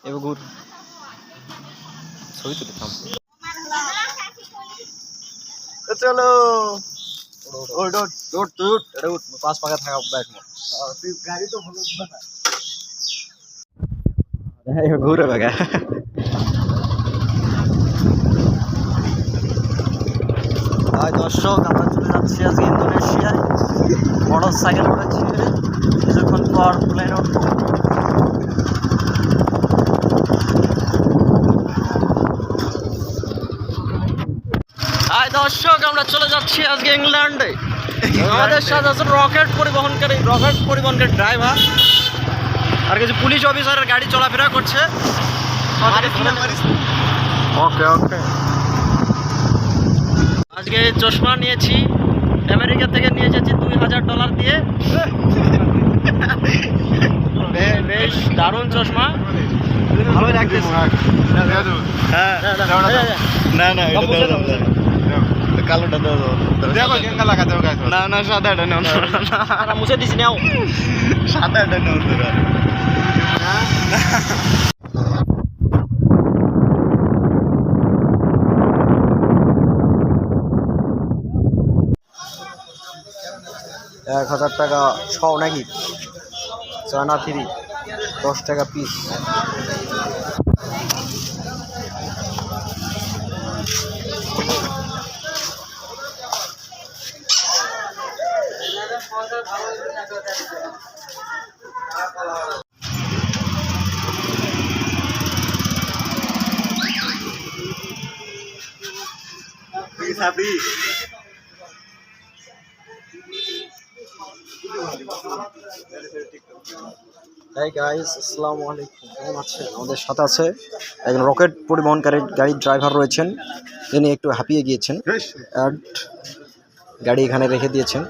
এবার ঘুর ছবি তুলে থাম চলো ওট ওট ওট ওট এটা উঠ পাঁচ পাকা থাকা ব্যাগ তুই গাড়ি তো ভালো না ঘুরে বাগা দর্শক আমরা চলে যাচ্ছি আজকে ইন্দোনেশিয়ায় মোটর সাইকেল করেছি কিছুক্ষণ পর প্লেন উঠবো দর্শক আমরা চলে যাচ্ছি আজকে ইংল্যান্ডে আমাদের সাথে আছে রকেট পরিবহনকারী ড্রাইভার আর কিছু পুলিশ অফিসারের গাড়ি চলাফেরা করছে ওকে ওকে আজকে চশমা নিয়েছি আমেরিকা থেকে নিয়ে যাচ্ছি $2000 দিয়ে বেশ দারুণ চশমা ভালোই লাগতেছে হ্যাঁ না না কালোটা দাও দেখো কেঙ্গা লাগাতে হবে না না সাদাটা নাও না মুছে দিছি নাও সাদাটা নাও তোরা $1000 ছও নাকি চানা 3 10 টাকা পিস Hey guys, আসসালামু আলাইকুম কেমন আছেন আমাদের সাথে আছে একজন রকেট পরিবহনকারী গাড়ির ড্রাইভার রয়েছেন তিনি একটু হাঁপিয়ে গিয়েছেন গাড়ি এখানে রেখে দিয়েছেন